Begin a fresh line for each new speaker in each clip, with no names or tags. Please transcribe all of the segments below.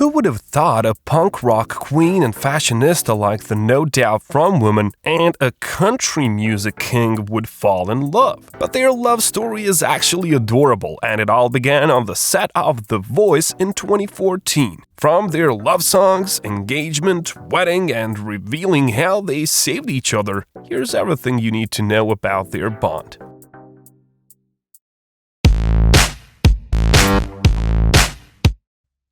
Who would have thought a punk rock queen and fashionista like the No Doubt frontwoman and a country music king would fall in love? But their love story is actually adorable, and it all began on the set of The Voice in 2014. From their love songs, engagement, wedding, and revealing how they saved each other, here's everything you need to know about their bond.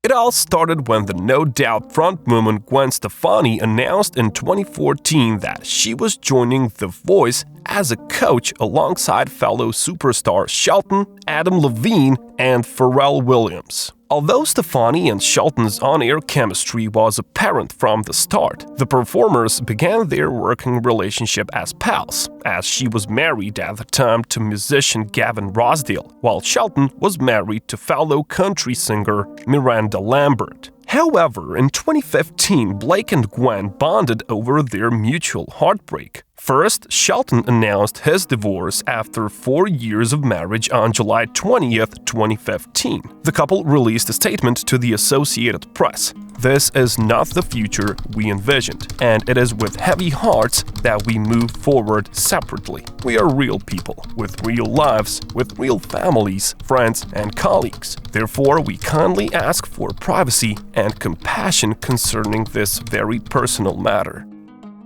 It all started when the No Doubt frontwoman Gwen Stefani announced in 2014 that she was joining The Voice as a coach alongside fellow superstars Shelton, Adam Levine, and Pharrell Williams. Although Stefani and Shelton's on-air chemistry was apparent from the start, the performers began their working relationship as pals, as she was married at the time to musician Gavin Rossdale, while Shelton was married to fellow country singer Miranda Lambert. However, in 2015, Blake and Gwen bonded over their mutual heartbreak. First, Shelton announced his divorce after 4 years of marriage on July 20th, 2015. The couple released a statement to the Associated Press. "This is not the future we envisioned, and it is with heavy hearts that we move forward separately. We are real people, with real lives, with real families, friends, and colleagues. Therefore, we kindly ask for privacy and compassion concerning this very personal matter."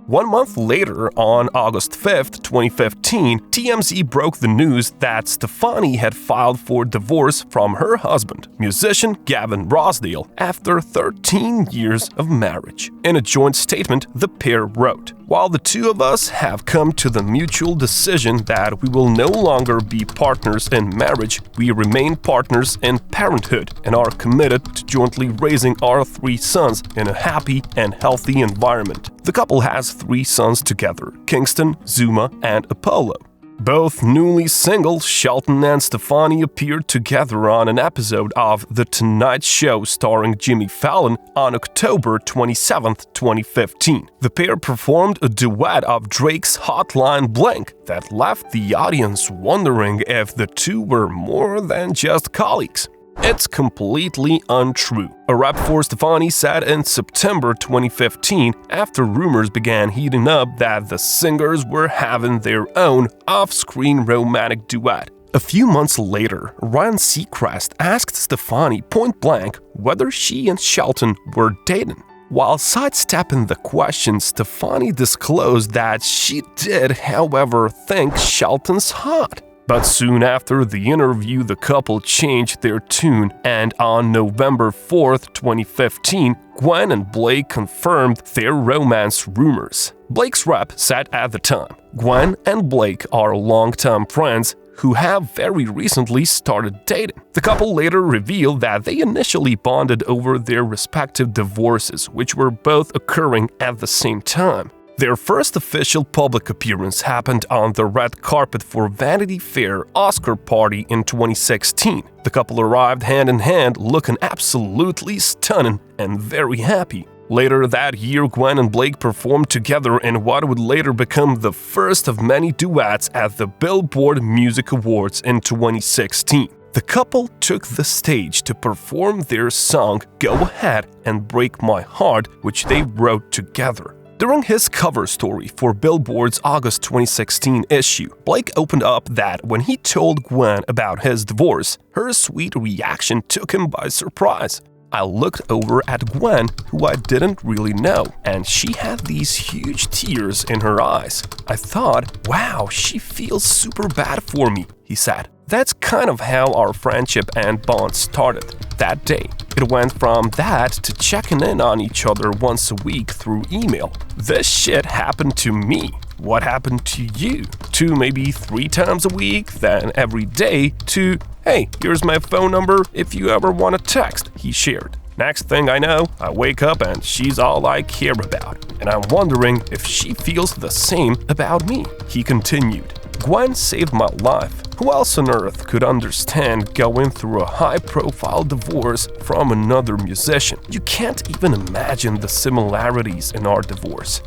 1 month later, on August 5th, 2015, TMZ broke the news that Stefani had filed for divorce from her husband, musician Gavin Rossdale, after 13 years of marriage. In a joint statement, the pair wrote, "While the two of us have come to the mutual decision that we will no longer be partners in marriage, we remain partners in parenthood and are committed to jointly raising our 3 sons in a happy and healthy environment." The couple has 3 sons together, Kingston, Zuma, and Apollo. Both newly single, Shelton and Stefani appeared together on an episode of The Tonight Show starring Jimmy Fallon on October 27, 2015. The pair performed a duet of Drake's Hotline Bling that left the audience wondering if the two were more than just colleagues. It's completely untrue. A rep for Stefani said in September 2015, after rumors began heating up that the singers were having their own off-screen romantic duet. A few months later, Ryan Seacrest asked Stefani point-blank whether she and Shelton were dating. While sidestepping the question, Stefani disclosed that she did, however, think Shelton's hot. But soon after the interview, the couple changed their tune, and on November 4th, 2015, Gwen and Blake confirmed their romance rumors. Blake's rep said at the time, "Gwen and Blake are longtime friends who have very recently started dating." The couple later revealed that they initially bonded over their respective divorces, which were both occurring at the same time. Their first official public appearance happened on the red carpet for Vanity Fair Oscar party in 2016. The couple arrived hand in hand, looking absolutely stunning and very happy. Later that year, Gwen and Blake performed together in what would later become the first of many duets at the Billboard Music Awards in 2016. The couple took the stage to perform their song Go Ahead and Break My Heart, which they wrote together. During his cover story for Billboard's August 2016 issue, Blake opened up that when he told Gwen about his divorce, her sweet reaction took him by surprise. "I looked over at Gwen, who I didn't really know, and she had these huge tears in her eyes. I thought, wow, she feels super bad for me," he said. That's kind of how our friendship and bond started. That day, it went from that to checking in on each other once a week through email. This shit happened to me. What happened to you? To maybe 3 times a week, then every day, to, "Hey, here's my phone number if you ever want to text," he shared. Next thing I know, I wake up and she's all I care about, and I'm wondering if she feels the same about me, he continued. Gwen saved my life. Who else on earth could understand going through a high-profile divorce from another musician? You can't even imagine the similarities in our divorce.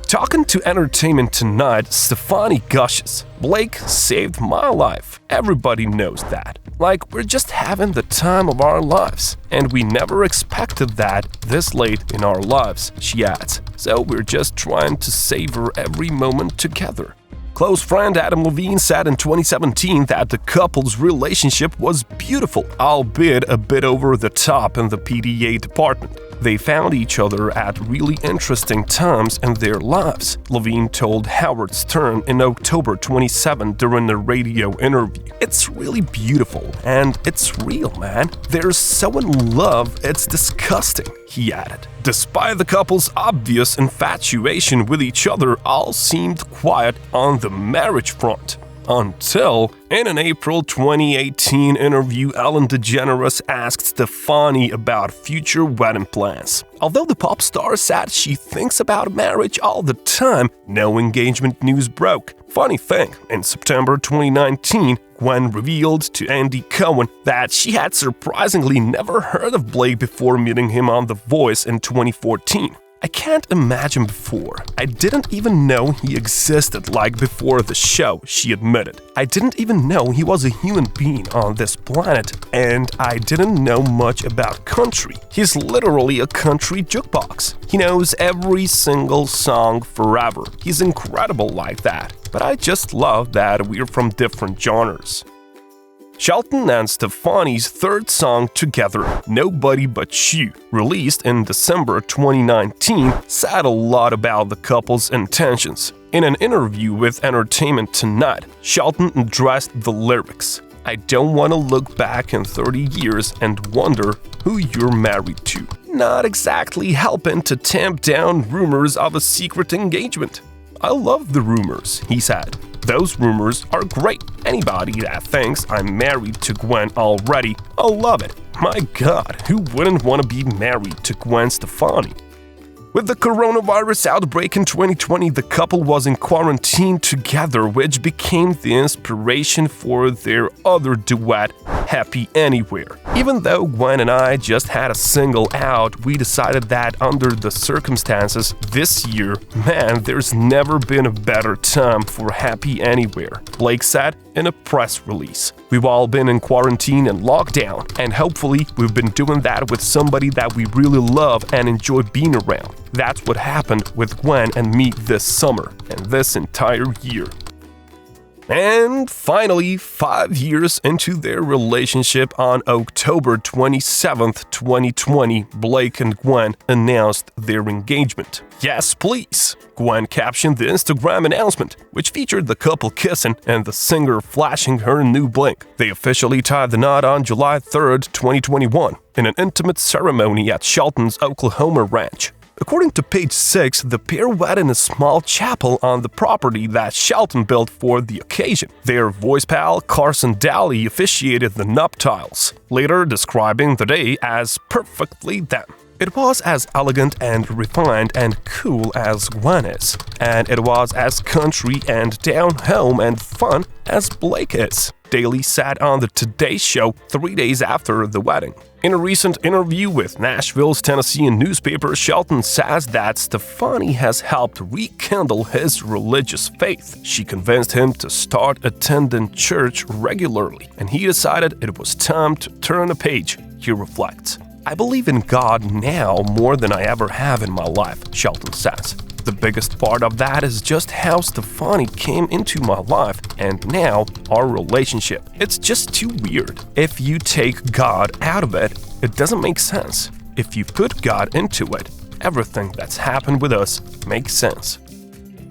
Talking to Entertainment Tonight, Stefani gushes, "Blake saved my life. Everybody knows that. Like we're just having the time of our lives. And we never expected that this late in our lives, she adds. So we're just trying to savor every moment together. Close friend Adam Levine said in 2017 that the couple's relationship was beautiful, albeit a bit over the top in the PDA department. They found each other at really interesting times in their lives, Levine told Howard Stern in October 27 during a radio interview. It's really beautiful, and it's real, man. They're so in love, it's disgusting, he added. Despite the couple's obvious infatuation with each other, all seemed quiet on the marriage front. Until, in an April 2018 interview, Ellen DeGeneres asked Stefani about future wedding plans. Although the pop star said she thinks about marriage all the time, no engagement news broke. Funny thing, in September 2019, Gwen revealed to Andy Cohen that she had surprisingly never heard of Blake before meeting him on The Voice in 2014. I can't imagine before. I didn't even know he existed like before the show, she admitted. I didn't even know he was a human being on this planet, and I didn't know much about country. He's literally a country jukebox. He knows every single song forever. He's incredible like that. But I just love that we're from different genres. Shelton and Stefani's third song together, Nobody But You, released in December 2019, said a lot about the couple's intentions. In an interview with Entertainment Tonight, Shelton addressed the lyrics. I don't want to look back in 30 years and wonder who you're married to. Not exactly helping to tamp down rumors of a secret engagement. I love the rumors, he said. Those rumors are great. Anybody that thinks I'm married to Gwen already, I'll love it. My God, who wouldn't want to be married to Gwen Stefani? With the coronavirus outbreak in 2020, the couple was in quarantine together, which became the inspiration for their other duet, Happy Anywhere. Even though Gwen and I just had a single out, we decided that under the circumstances this year, man, there's never been a better time for Happy Anywhere, Blake said in a press release. We've all been in quarantine and lockdown, and hopefully we've been doing that with somebody that we really love and enjoy being around. That's what happened with Gwen and me this summer and this entire year. And finally, 5 years into their relationship, on October 27, 2020, Blake and Gwen announced their engagement. Yes, please, Gwen captioned the Instagram announcement, which featured the couple kissing and the singer flashing her new bling. They officially tied the knot on July 3, 2021, in an intimate ceremony at Shelton's Oklahoma ranch. According to Page 6, the pair wed in a small chapel on the property that Shelton built for the occasion. Their voice pal, Carson Daly, officiated the nuptials, later describing the day as perfectly them. It was as elegant and refined and cool as Gwen is, and it was as country and down-home and fun as Blake is, Daly said on the Today Show 3 days after the wedding. In a recent interview with Nashville's Tennessean newspaper, Shelton says that Stefani has helped rekindle his religious faith. She convinced him to start attending church regularly, and he decided it was time to turn a page, he reflects. I believe in God now more than I ever have in my life, Shelton says. The biggest part of that is just how Stefani came into my life and now our relationship. It's just too weird. If you take God out of it, it doesn't make sense. If you put God into it, everything that's happened with us makes sense.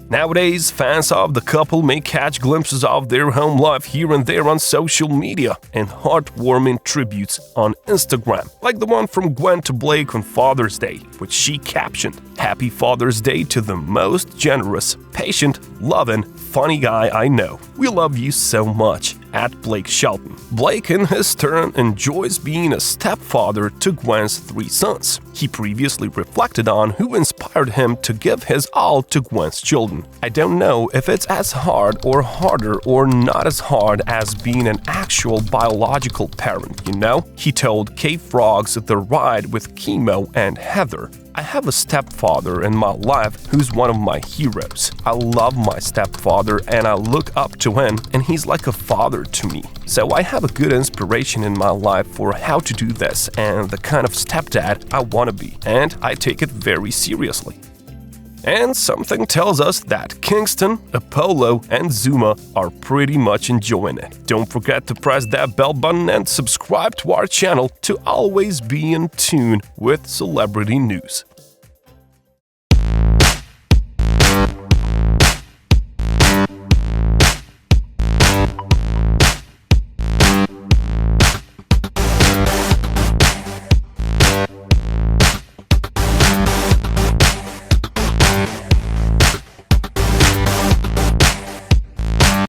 Nowadays, fans of the couple may catch glimpses of their home life here and there on social media and heartwarming tributes on Instagram, like the one from Gwen to Blake on Father's Day, which she captioned, "Happy Father's Day to the most generous, patient, loving, funny guy I know. We love you so much." At Blake Shelton. Blake, in his turn, enjoys being a stepfather to Gwen's 3 sons. He previously reflected on who inspired him to give his all to Gwen's children. I don't know if it's as hard or harder or not as hard as being an actual biological parent, you know? He told K-Frog's The Ride with Chemo and Heather. I have a stepfather in my life who's one of my heroes. I love my stepfather and I look up to him, and he's like a father father to me. So I have a good inspiration in my life for how to do this and the kind of stepdad I want to be, and I take it very seriously. And something tells us that Kingston, Apollo, and Zuma are pretty much enjoying it. Don't forget to press that bell button and subscribe to our channel to always be in tune with celebrity news.